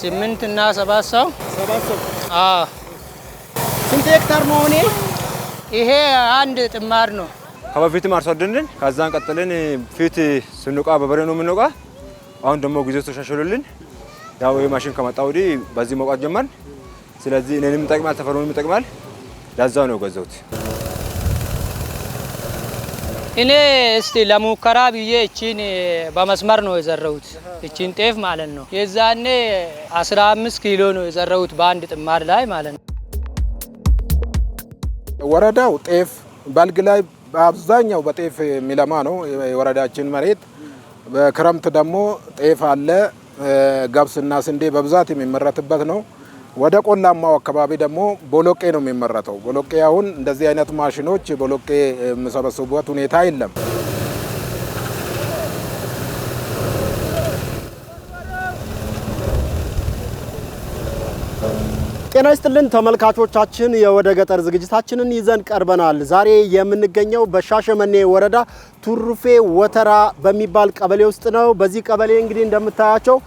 8 እና 7 ሰው 7 ሰው አዎ ስንት ሄክታር ነው ይሄ አንድ ጥማር ነው ከበፊትም አርሶ አደርን ከዛን ቀጥለን ፊት ስንቆ በበሬ ነው የምንቆ አሁን ደግሞ ጊዜው ተሻሽሎልን ያው የማሽን ከመጣ ወዲህ በዚህ መቋት ጀመርን ስለዚህ እኔንም ይጠቅማል ተፈሮንም ይጠቅማል ለዛው ነው ገዘውት እኔ እስቲ ለሙከራ ብዬ እቺን በመስመር ነው የዘራሁት እቺን ጤፍ ማለት ነው የዛኔ 15 ኪሎ ነው የዘራሁት በአንድ ጥማር ላይ ማለት ነው ወረዳው ጤፍ ባልግ ላይ በአብዛኛው በጤፍ የሚለማ ነው የወረዳችን መሬት በክረምት ደግሞ ጤፍ አለ ገብስና ስንዴ በብዛት የሚመረትበት ነው ወደ ቆላማው አካባቢ ደግሞ ቦሎቄ ነው የሚመረተው ቦሎቄ አሁን እንደዚህ አይነት ማሽኖች ቦሎቄ የሚሰበስቡበት ሁኔታ የለም ጤና ይስጥልን ተመልካቾቻችን የወደ ገጠር ዝግጅታችንን ይዘን ቀርበናል ዛሬ የምንገኘው በሻሸመኔ ወረዳ ቱሩፌ ወተራ በሚባል ቀበሌ ውስጥ ነው በዚህ ቀበሌ እንግዲህ እንደምታያቸው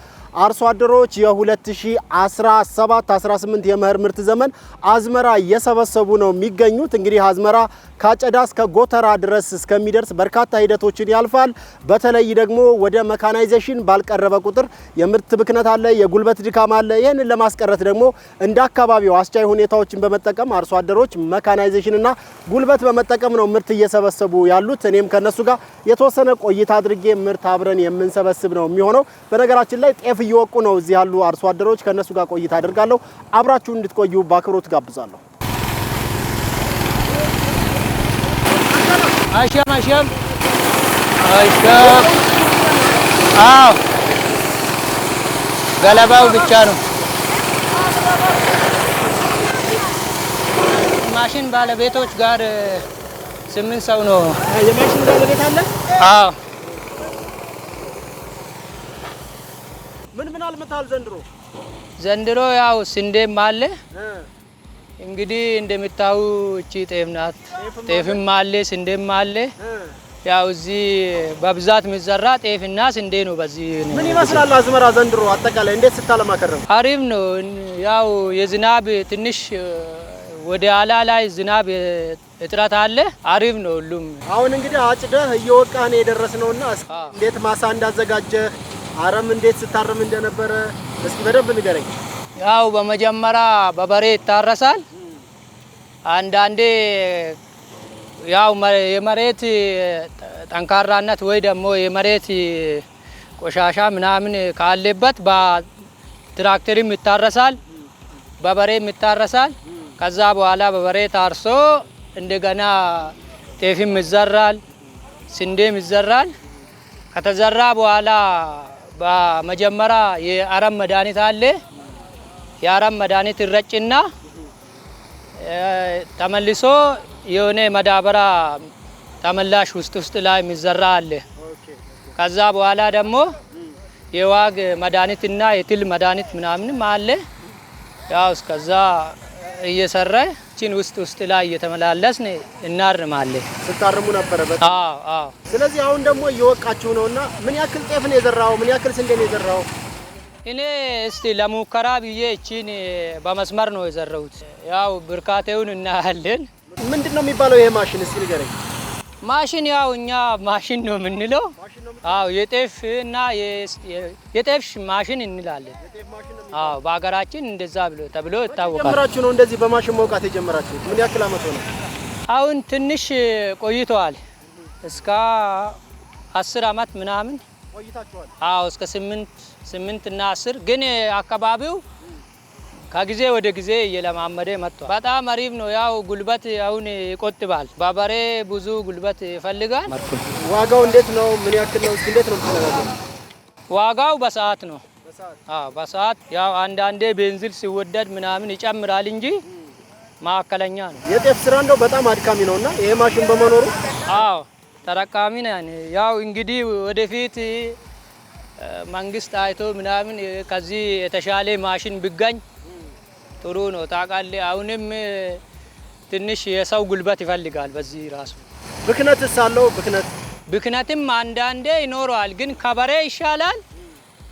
አርሶ አደሮች የ2017-18 የመኸር ምርት ዘመን አዝመራ እየሰበሰቡ ነው የሚገኙት እንግዲህ አዝመራ ካጨዳ እስከ ጎተራ ድረስ እስከሚደርስ በርካታ ሂደቶችን ያልፋል በተለይ ደግሞ ወደ መካናይዜሽን ባልቀረበ ቁጥር የምርት ብክነት አለ የጉልበት ድካም አለ ይሄንን ለማስቀረት ደግሞ እንደ አካባቢው አስቻይ ሁኔታዎችን በመጠቀም አርሶ አደሮች መካናይዜሽንና ጉልበት በመጠቀም ነው ምርት እየሰበሰቡ ያሉት እኔም ከነሱ ጋር የተወሰነ ቆይታ አድርጌ ምርት አብረን የምንሰበስብ ነው የሚሆነው በነገራችን ላይ ጤፍ እየወቁ ነው እዚህ ያሉ አርሶ አደሮች ከነሱ ጋር ቆይታ አደርጋለሁ አብራችሁ እንድትቆዩ በአክብሮት ጋብዛለሁ አሸም ገለባው ብቻ ነው ማሽን ባለቤቶች ጋር 8 ሰው ነው የማሽን ባለቤት አለ አዎ ምን አልመታል ዘንድሮ ያው ስንዴም አለ እንግዲህ እንደምታዩ እቺ ጤፍ ናት ጤፍም አለ ስንዴም አለ ያው እዚህ በብዛት የሚዘራ ጤፍና ስንዴ ነው በዚህ ምን ይመስላል አዝመራ ዘንድሮ አጠቃላይ እንዴት ስታለማከረም አሪፍ ነው ያው የዝናብ ትንሽ ወደ አላ ላይ ዝናብ እጥረት አለ አሪፍ ነው ሁሉም አሁን እንግዲህ አጭደህ እየወቃህ ነው የደረስነውና እንዴት ማሳ እንዳዘጋጀ አረም እንዴት ስታረም እንደነበረ እስኪ በደንብ ንገረኝ ያው በመጀመሪያ በበሬ ይታረሳል አንዳንዴ ያው የመሬት ጠንካራነት ወይ ደግሞ የመሬት ቆሻሻ ምናምን ካለበት በትራክተርም ይታረሳል በበሬም ይታረሳል ከዛ በኋላ በበሬ ታርሶ እንደገና ጤፍም ይዘራል ስንዴም ይዘራል ከተዘራ በኋላ በመጀመሪያ የአረም መድኃኒት አለ የአረም መድኃኒት ይረጭና ተመልሶ የሆነ መዳበራ ተመላሽ ውስጥ ላይ የሚዘራ አለ ከዛ በኋላ ደግሞ የዋግ መድኃኒትና የትል መድኃኒት ምናምንም አለ ያው እስከዛ እየሰራችን ውስጥ ላይ እየተመላለስን እናርማለን ስታርሙ ነበር በጣም አዎ ስለዚህ አሁን ደግሞ እየወቃችሁ ነውና ምን ያክል ጤፍ ነው የዘራው ምን ያክል ስንዴ ነው የዘራው እኔ እስቲ ለሙከራ ብዬ እቺን በመስመር ነው የዘራሁት ያው ብርካቴውን እናያለን ምንድነው የሚባለው ይሄ ማሽን እስኪ ንገረኝ ማሽን ያው እኛ ማሽን ነው የምንለው አዎ የጤፍና የጤፍ ማሽን እንላለን አዎ በአገራችን እንደዛ ተብሎ ይታወቃል ጀምራችሁ ነው እንደዚህ በማሽን መውቃት የጀመራችሁ ምን ያክል አመት ሆነ አሁን ትንሽ ቆይቷል እስከ 10 አመት ምናምን ቆይታችኋል አዎ እስከ 8 እና 10 ግን አካባቢው ከጊዜ ወደ ጊዜ እየለማመደ መጥቷል በጣም አሪፍ ነው ያው ጉልበት አሁን ይቆጥባል በበሬ ብዙ ጉልበት ይፈልጋል ዋጋው እንዴት ነው ምን ያክል ነው እንዴት ነው የምትነጋገሩ ዋጋው በሰዓት ነው አዎ በሰዓት ያው አንዳንዴ ቤንዚን ሲወደድ ምናምን ይጨምራል እንጂ ማከለኛ ነው የጤፍ ስራ እንደው በጣም አድካሚ ነውና ይሄ ማሽን በመኖሩ አዎ ተረካሚ ነን ያው እንግዲህ ወደፊት መንግስት አይቶ ምናምን ከዚህ የተሻለ ማሽን ቢገኝ ጥሩ ነው ታውቃለህ አሁንም ትንሽ የሰው ጉልበት ይፈልጋል በዚህ ራሱ ብክነትስ አለው ብክነትም አንዳንዴ ይኖራል ግን ከበሬ ይሻላል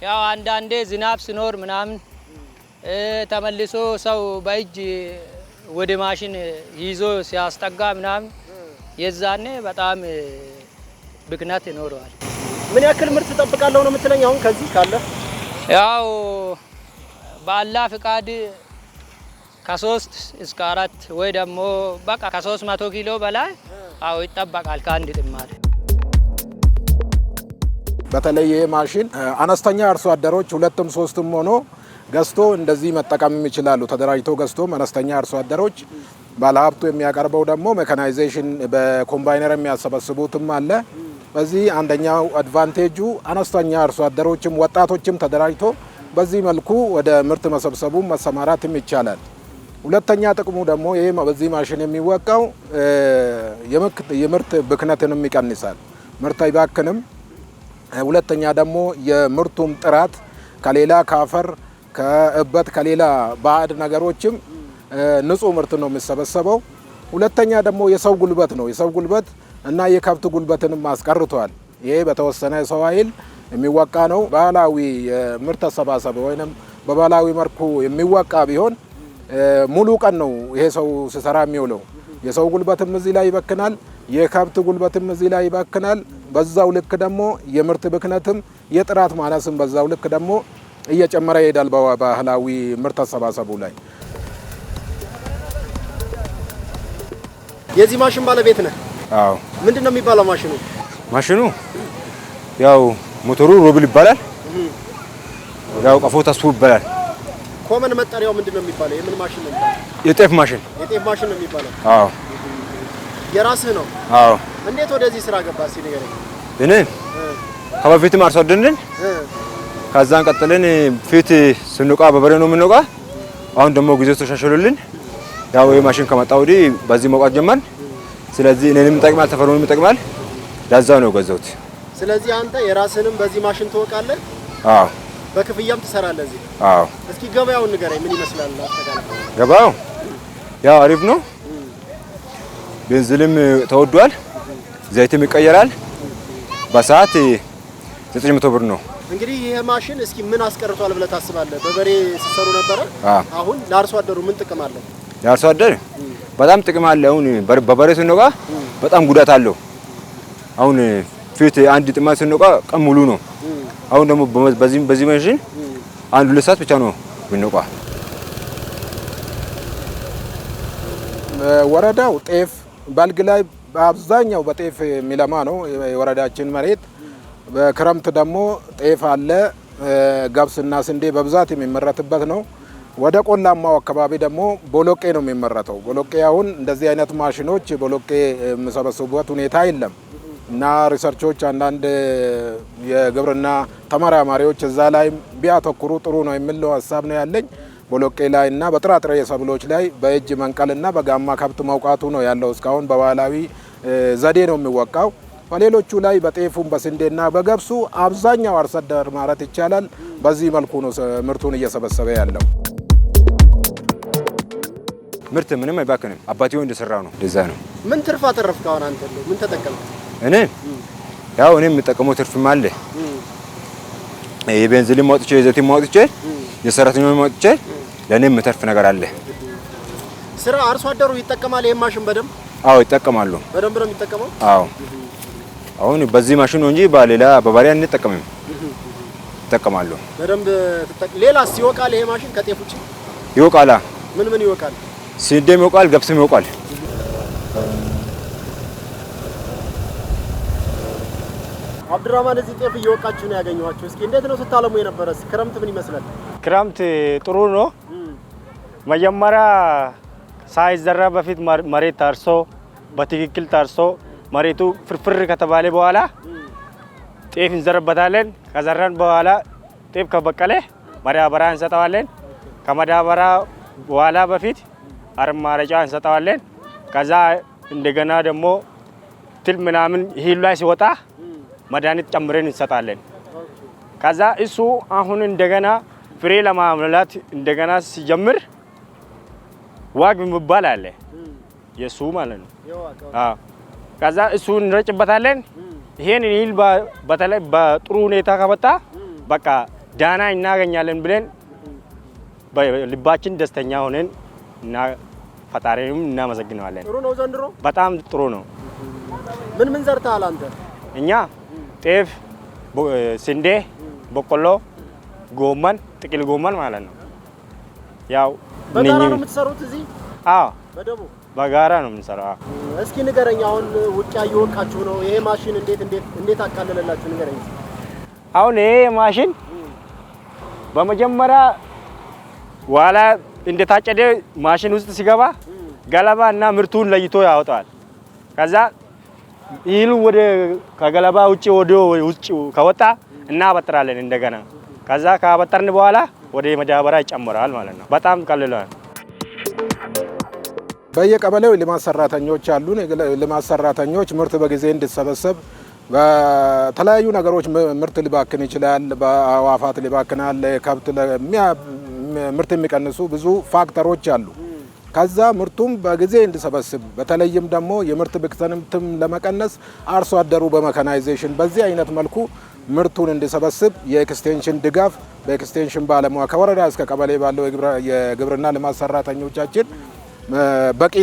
ያው አንዳንዴ ዝናብ ሲኖር ምናምን ተመልሶ ሰው በእጅ ወደ ማሽን ይዞ ሲያስጠጋ ምናምን የዛኔ በጣም ብክነት ይኖረዋል። ምን ያክል ምርት ትጠብቃለሁ ነው የምትለኝ? አሁን ከዚህ ካለ ያው በአላህ ፍቃድ ከ3 እስከ 4 ወይ ደግሞ በቃ ከ300 ኪሎ በላይ አው ይጠበቃል ከአንድ ጥማድ። በተለይ ይሄ ማሽን አነስተኛ አርሶ አደሮች 2ም 3ም ሆኖ ገዝቶ እንደዚህ መጠቀም ይችላሉ። ተደራጅቶ ገዝቶ አነስተኛ አርሶ አደሮች ባለሀብቱ የሚያቀርበው ደግሞ ሜካናይዜሽን በኮምባይነር የሚያሰበስቡትም አለ። በዚህ አንደኛው አድቫንቴጁ አነስተኛ አርሶ አደሮችም ወጣቶችም ተደራጅቶ በዚህ መልኩ ወደ ምርት መሰብሰቡ መሰማራትም ይቻላል። ሁለተኛ ጥቅሙ ደግሞ ይሄ በዚህ ማሽን የሚወቃው የምርት ብክነትንም ይቀንሳል። ምርት አይባክንም። ሁለተኛ ደግሞ የምርቱም ጥራት ከሌላ ካፈር ከእበት ከሌላ ባዕድ ነገሮችም ንጹህ ምርት ነው የሚሰበሰበው። ሁለተኛ ደግሞ የሰው ጉልበት ነው። የሰው ጉልበት እና የከብት ጉልበትንም አስቀርቷል። ይሄ በተወሰነ ሰው ኃይል የሚወቃ ነው። ባህላዊ ምርት አሰባሰብ ወይንም በባህላዊ መልኩ የሚወቃ ቢሆን ሙሉ ቀን ነው ይሄ ሰው ሲሰራ የሚውለው። የሰው ጉልበትም እዚህ ላይ ይበክናል፣ የከብት ጉልበትም እዚህ ላይ ይበክናል። በዛው ልክ ደግሞ የምርት ብክነትም የጥራት ማነስም በዛው ልክ ደግሞ እየጨመረ ይሄዳል በባህላዊ ምርት አሰባሰቡ ላይ። የዚህ ማሽን ባለቤት ነህ? አዎ። ምንድነው የሚባለው ማሽኑ? ማሽኑ ያው ሞተሩ ሮብል ይባላል። ያው ቀፎ ተስፉ ይባላል። ኮመን መጠሪያው ምንድነው የሚባለው? የምን ማሽን ነው? የጤፍ ማሽን። የጤፍ ማሽን ነው የሚባለው? አዎ። የራስህ ነው? አዎ። እንዴት ወደዚህ ስራ ገባህ? እስኪ ንገረኝ። እኔ ከበፊትም አርሶ አደር ነኝ። ከዛን ቀጥለን ፊት ስንቆ በበሬ ነው የምንቆ። አሁን ደግሞ ጊዜው ተሻሽሎልን ያው የማሽን ከመጣ ወዲህ በዚህ መውቃት ጀመርን። ስለዚህ እኔንም ይጠቅማል ተፈሩንም ይጠቅማል። ለዛው ነው ገዛሁት። ስለዚህ አንተ የራስህንም በዚህ ማሽን ትወቃለህ? አዎ። በክፍያም ትሰራለህ እዚህ? አዎ። እስኪ ገበያውን ንገረኝ፣ ምን ይመስላል አጠቃላይ? ገበያው ያው አሪፍ ነው። ቤንዚንም ተወዷል፣ ዘይትም ይቀየራል። በሰዓት 900 ብር ነው። እንግዲህ ይሄ ማሽን እስኪ ምን አስቀርቷል ብለህ ታስባለህ? በበሬ ሲሰሩ ነበረ። አሁን ለአርሶ አደሩ ምን ጥቅም አለው? ለአርሶ አደር በጣም ጥቅም አለ። አሁን በበሬ ስንቆ በጣም ጉዳት አለው። አሁን ፊት አንድ ጥማድ ስንቆ ቀን ሙሉ ነው። አሁን ደግሞ በዚህ ማሽን አንድ 2 ሰዓት ብቻ ነው ብንቆ። ወረዳው ጤፍ በልግ ላይ በአብዛኛው በጤፍ የሚለማ ነው የወረዳችን መሬት። በክረምት ደግሞ ጤፍ አለ፣ ገብስና ስንዴ በብዛት የሚመረትበት ነው። ወደ ቆላማው አካባቢ ደግሞ ቦሎቄ ነው የሚመረተው። ቦሎቄ አሁን እንደዚህ አይነት ማሽኖች ቦሎቄ የሚሰበስቡበት ሁኔታ የለም እና ሪሰርቾች አንዳንድ የግብርና ተመራማሪዎች እዛ ላይ ቢያተኩሩ ጥሩ ነው የሚለው ሀሳብ ነው ያለኝ። ቦሎቄ ላይ እና በጥራጥሬ ሰብሎች ላይ በእጅ መንቀልና በጋማ ከብት መውቃቱ ነው ያለው። እስካሁን በባህላዊ ዘዴ ነው የሚወቃው። በሌሎቹ ላይ በጤፉም በስንዴና በገብሱ አብዛኛው አርሶ አደር ማለት ይቻላል በዚህ መልኩ ነው ምርቱን እየሰበሰበ ያለው። ምርት ምንም አይባክንም። አባቴው እንደሰራ ነው እንደዛ ነው። ምን ትርፍ አተረፍክ? አሁን አንተ ምን ተጠቀምክ? እኔ ያው እኔ የምጠቀመው ትርፍም አለ። የቤንዚን ማውጥቼ የዘይት ማውጥቼ የሰራተኛውን ማውጥቼ ለኔም የምተርፍ ነገር አለ። ስራ አርሶ አደሩ ይጠቀማል ይሄን ማሽን በደንብ? አዎ ይጠቀማሉ። በደንብ ነው የሚጠቀመው? አዎ። አሁን በዚህ ማሽን ነው እንጂ በሌላ በባሪያ እንጠቀምም። ይጠቀማሉ በደንብ። ሌላስ ይወቃል ይሄ ማሽን ከጤፍ ውጪ? ይወቃላ። ምን ምን ይወቃል? ስንዴም ይወቃል፣ ገብስም ይወቃል። አብዱራህማን እዚህ ጤፍ እየወቃችሁ ነው ያገኘኋችሁ። እስኪ እንዴት ነው ስታለሙ የነበረስ? ክረምት ምን ይመስላል? ክረምት ጥሩ ነው። መጀመሪያ ሳይዘራ በፊት መሬት ታርሶ በትክክል ታርሶ መሬቱ ፍርፍር ከተባለ በኋላ ጤፍ እንዘረበታለን። ከዘራን በኋላ ጤፍ ከበቀለ ማዳበሪያ እንሰጠዋለን። ከማዳበሪያ በኋላ በፊት አረም ማረጫ እንሰጠዋለን። ከዛ እንደገና ደግሞ ትል ምናምን እህሉ ላይ ሲወጣ መድኃኒት ጨምረን እንሰጣለን። ከዛ እሱ አሁን እንደገና ፍሬ ለማምላት እንደገና ሲጀምር ዋግ የሚባል አለ የሱ ማለት ነው። አዎ ከዛ እሱ እንረጭበታለን። ይሄን እህል በተለይ በጥሩ ሁኔታ ከመጣ በቃ ዳና እናገኛለን ብለን ልባችን ደስተኛ ሆነን እና ፈጣሪንም እናመሰግናለን። ጥሩ ነው ዘንድሮ በጣም ጥሩ ነው። ምን ዘርተሃል አንተ? እኛ ጤፍ፣ ስንዴ፣ በቆሎ፣ ጎመን፣ ጥቅል ጎመን ማለት ነው። ያው በጋራ ነው የምትሰሩት እዚህ? አዎ በደቡ በጋራ ነው የምንሰራው። እስኪ ንገረኝ፣ አሁን ውቂያ እየወቃችሁ ነው። ይሄ ማሽን እንዴት አቃለለላችሁ ንገረኝ። አሁን ይሄ ማሽን በመጀመሪያ ዋላ እንደታጨደ ማሽን ውስጥ ሲገባ ገለባ እና ምርቱን ለይቶ ያወጣል። ከዛ ይሉ ወደ ከገለባ ውጪ ከወጣ እናበጥራለን እንደገና። ከዛ ካበጠርን በኋላ ወደ መዳበሪያ ይጨምራል ማለት ነው። በጣም ቀልሏል። በየቀበሌው ልማት ሰራተኞች አሉን። ልማት ሰራተኞች ምርት በጊዜ እንዲሰበሰብ በተለያዩ ነገሮች ምርት ሊባክን ይችላል። በአዋፋት ሊባክናል። ከብት ምርት የሚቀንሱ ብዙ ፋክተሮች አሉ። ከዛ ምርቱም በጊዜ እንዲሰበስብ በተለይም ደግሞ የምርት ብክነትም ለመቀነስ አርሶ አደሩ በሜካናይዜሽን በዚህ አይነት መልኩ ምርቱን እንዲሰበስብ የኤክስቴንሽን ድጋፍ በኤክስቴንሽን ባለሙያ ከወረዳ እስከ ቀበሌ ባለው የግብርና ልማት ሰራተኞቻችን በቂ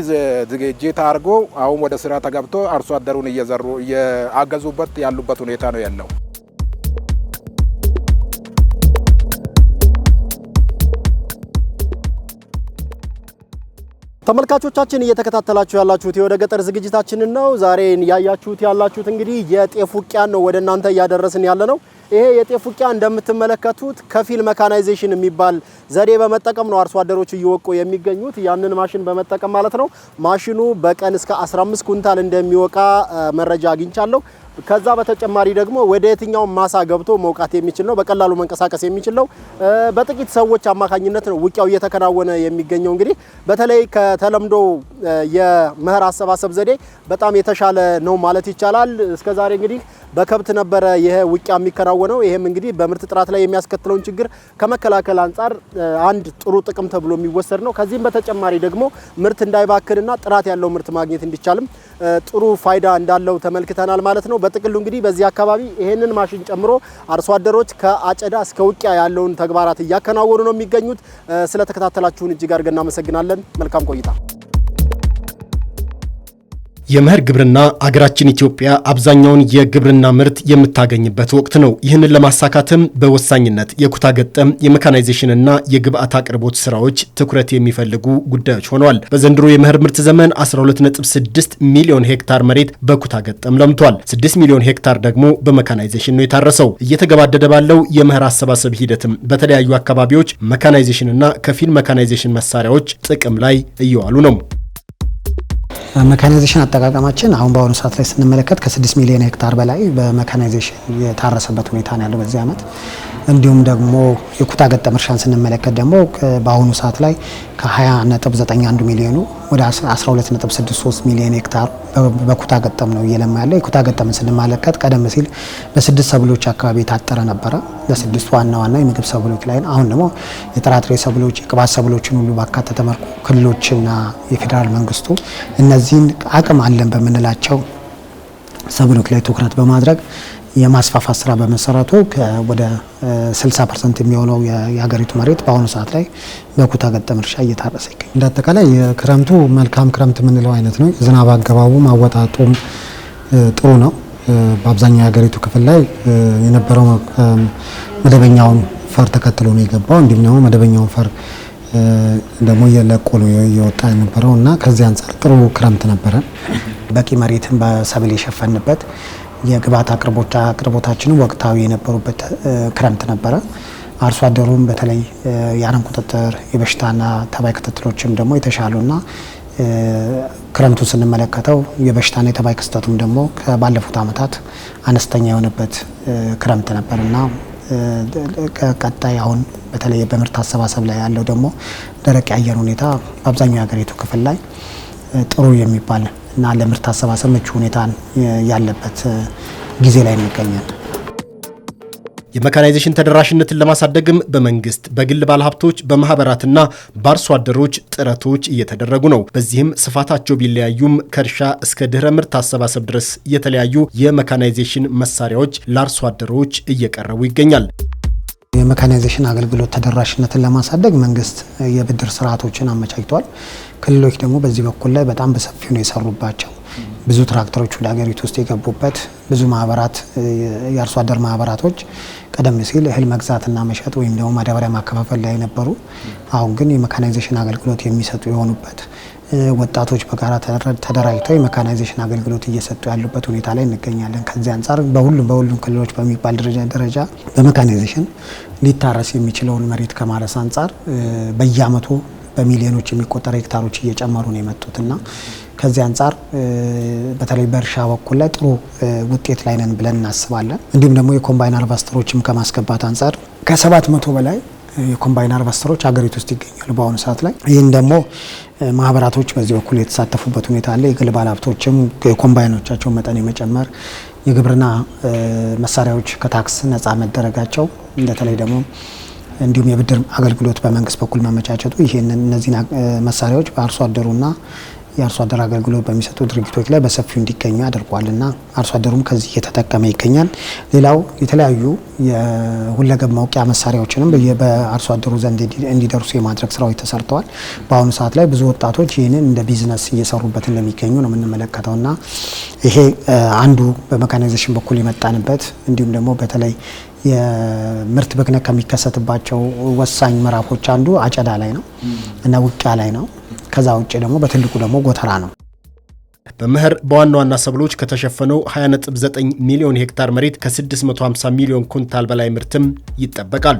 ዝግጅት አድርጎ አሁን ወደ ስራ ተገብቶ አርሶ አደሩን እየዘሩ እያገዙበት ያሉበት ሁኔታ ነው ያለው። ተመልካቾቻችን እየተከታተላችሁ ያላችሁት የወደ ገጠር ዝግጅታችንን ነው። ዛሬ ያያችሁት ያላችሁት እንግዲህ የጤፍ ውቂያን ነው ወደ እናንተ እያደረስን ያለ ነው። ይሄ የጤፍ ውቂያ እንደምትመለከቱት ከፊል ሜካናይዜሽን የሚባል ዘዴ በመጠቀም ነው አርሶ አደሮች እየወቁ የሚገኙት። ያንን ማሽን በመጠቀም ማለት ነው። ማሽኑ በቀን እስከ 15 ኩንታል እንደሚወቃ መረጃ አግኝቻለሁ። ከዛ በተጨማሪ ደግሞ ወደ የትኛው ማሳ ገብቶ መውቃት የሚችል ነው። በቀላሉ መንቀሳቀስ የሚችል ነው። በጥቂት ሰዎች አማካኝነት ነው ውቂያው እየተከናወነ የሚገኘው። እንግዲህ በተለይ ከተለምዶ የመኸር አሰባሰብ ዘዴ በጣም የተሻለ ነው ማለት ይቻላል። እስከዛሬ እንግዲህ በከብት ነበረ ይሄ ውቂያ የሚከናወነው። ይሄም እንግዲህ በምርት ጥራት ላይ የሚያስከትለውን ችግር ከመከላከል አንጻር አንድ ጥሩ ጥቅም ተብሎ የሚወሰድ ነው። ከዚህም በተጨማሪ ደግሞ ምርት እንዳይባክንና ጥራት ያለው ምርት ማግኘት እንዲቻልም ጥሩ ፋይዳ እንዳለው ተመልክተናል ማለት ነው። በጥቅሉ እንግዲህ በዚህ አካባቢ ይሄንን ማሽን ጨምሮ አርሶ አደሮች ከአጨዳ እስከ ውቂያ ያለውን ተግባራት እያከናወኑ ነው የሚገኙት። ስለተከታተላችሁን እጅግ አድርገን እናመሰግናለን። መልካም ቆይታ። የመኸር ግብርና አገራችን ኢትዮጵያ አብዛኛውን የግብርና ምርት የምታገኝበት ወቅት ነው። ይህንን ለማሳካትም በወሳኝነት የኩታ ገጠም የሜካናይዜሽንና የግብአት አቅርቦት ስራዎች ትኩረት የሚፈልጉ ጉዳዮች ሆነዋል። በዘንድሮ የመኸር ምርት ዘመን 12.6 ሚሊዮን ሄክታር መሬት በኩታ ገጠም ለምቷል። 6 ሚሊዮን ሄክታር ደግሞ በሜካናይዜሽን ነው የታረሰው። እየተገባደደ ባለው የመኸር አሰባሰብ ሂደትም በተለያዩ አካባቢዎች ሜካናይዜሽንና ከፊል ሜካናይዜሽን መሳሪያዎች ጥቅም ላይ እየዋሉ ነው። ሜካናይዜሽን አጠቃቀማችን አሁን በአሁኑ ሰዓት ላይ ስንመለከት ከ6 ሚሊዮን ሄክታር በላይ በሜካናይዜሽን የታረሰበት ሁኔታ ነው ያለው በዚህ ዓመት። እንዲሁም ደግሞ የኩታ ገጠም እርሻን ስንመለከት ደግሞ በአሁኑ ሰዓት ላይ ከ20.91 ሚሊዮኑ ወደ 12.63 ሚሊዮን ሄክታር በኩታ ገጠም ነው እየለማ ያለው። የኩታ ገጠምን ስንመለከት ቀደም ሲል በ6 ሰብሎች አካባቢ የታጠረ ነበረ፣ ለ6 ዋና የምግብ ሰብሎች ላይ። አሁን ደግሞ የጥራጥሬ ሰብሎች፣ የቅባት ሰብሎችን ሁሉ ባካተተ መልኩ ክልሎችና የፌዴራል መንግስቱ እነዚህን አቅም አለን በምንላቸው ሰብሎች ላይ ትኩረት በማድረግ የማስፋፋት ስራ በመሰረቱ ወደ 60% የሚሆነው የሀገሪቱ መሬት በአሁኑ ሰዓት ላይ በኩታ ገጠም እርሻ እየታረሰ ይገኛል። እንደ አጠቃላይ የክረምቱ መልካም ክረምት የምንለው አይነት ነው። ዝናብ አገባቡም አወጣጡም ጥሩ ነው። በአብዛኛው የሀገሪቱ ክፍል ላይ የነበረው መደበኛውን ፈር ተከትሎ ነው የገባው። እንዲሁም ደግሞ መደበኛውን ፈር ደግሞ እየለቆ ነው እየወጣ የነበረው እና ከዚህ አንጻር ጥሩ ክረምት ነበረ። በቂ መሬትን በሰብል የሸፈንበት የግብአት አቅርቦታችንን ወቅታዊ የነበሩበት ክረምት ነበረ። አርሶ አደሩም በተለይ የአረም ቁጥጥር የበሽታና ተባይ ክትትሎችም ደግሞ የተሻሉና ክረምቱን ስንመለከተው የበሽታና የተባይ ክስተቱም ደግሞ ከባለፉት ዓመታት አነስተኛ የሆነበት ክረምት ነበርና ቀጣይ አሁን በተለይ በምርት አሰባሰብ ላይ ያለው ደግሞ ደረቅ የአየር ሁኔታ በአብዛኛው የሀገሪቱ ክፍል ላይ ጥሩ የሚባል እና ለምርት አሰባሰብ ምቹ ሁኔታን ያለበት ጊዜ ላይ እንገኛለን። የሜካናይዜሽን ተደራሽነትን ለማሳደግም በመንግስት በግል ባለሀብቶች በማህበራትና በአርሶ አደሮች ጥረቶች እየተደረጉ ነው። በዚህም ስፋታቸው ቢለያዩም ከእርሻ እስከ ድህረ ምርት አሰባሰብ ድረስ የተለያዩ የሜካናይዜሽን መሳሪያዎች ለአርሶ አደሮች እየቀረቡ ይገኛል። የሜካናይዜሽን አገልግሎት ተደራሽነትን ለማሳደግ መንግስት የብድር ስርዓቶችን አመቻችቷል። ክልሎች ደግሞ በዚህ በኩል ላይ በጣም በሰፊው ነው የሰሩባቸው። ብዙ ትራክተሮች ወደ ሀገሪቱ ውስጥ የገቡበት፣ ብዙ ማህበራት የአርሶ አደር ማህበራቶች ቀደም ሲል እህል መግዛትና መሸጥ ወይም ደግሞ ማዳበሪያ ማከፋፈል ላይ ነበሩ። አሁን ግን የሜካናይዜሽን አገልግሎት የሚሰጡ የሆኑበት፣ ወጣቶች በጋራ ተደራጅተው የሜካናይዜሽን አገልግሎት እየሰጡ ያሉበት ሁኔታ ላይ እንገኛለን። ከዚህ አንጻር በሁሉም ክልሎች በሚባል ደረጃ በሜካናይዜሽን ሊታረስ የሚችለውን መሬት ከማረስ አንጻር በየአመቱ በሚሊዮኖች የሚቆጠሩ ሄክታሮች እየጨመሩ ነው የመጡትና ከዚህ አንጻር በተለይ በእርሻ በኩል ላይ ጥሩ ውጤት ላይ ነን ብለን እናስባለን። እንዲሁም ደግሞ የኮምባይን ሃርቨስተሮችም ከማስገባት አንጻር ከ700 በላይ የኮምባይን ሃርቨስተሮች ሀገሪቱ ውስጥ ይገኛሉ በአሁኑ ሰዓት ላይ። ይህን ደግሞ ማህበራቶች በዚህ በኩል የተሳተፉበት ሁኔታ አለ። የግል ባለሀብቶችም የኮምባይኖቻቸውን መጠን የመጨመር፣ የግብርና መሳሪያዎች ከታክስ ነፃ መደረጋቸው፣ በተለይ ደግሞ እንዲሁም የብድር አገልግሎት በመንግስት በኩል መመቻቸቱ እነዚህን መሳሪያዎች በአርሶ አደሩና የአርሶ አደር አገልግሎት በሚሰጡ ድርጅቶች ላይ በሰፊው እንዲገኙ አድርጓልና አርሶ አደሩም ከዚህ እየተጠቀመ ይገኛል። ሌላው የተለያዩ የሁለገብ መውቂያ መሳሪያዎችንም በአርሶ አደሩ ዘንድ እንዲደርሱ የማድረግ ስራዎች ተሰርተዋል። በአሁኑ ሰዓት ላይ ብዙ ወጣቶች ይህንን እንደ ቢዝነስ እየሰሩበት እንደሚገኙ ነው የምንመለከተውና ይሄ አንዱ በሜካናይዜሽን በኩል የመጣንበት እንዲሁም ደግሞ በተለይ የምርት ብክነት ከሚከሰትባቸው ወሳኝ ምዕራፎች አንዱ አጨዳ ላይ ነው እና ውቂያ ላይ ነው። ከዛ ውጭ ደግሞ በትልቁ ደግሞ ጎተራ ነው። በመኸር በዋና ዋና ሰብሎች ከተሸፈነው 20.9 ሚሊዮን ሄክታር መሬት ከ650 ሚሊዮን ኩንታል በላይ ምርትም ይጠበቃል።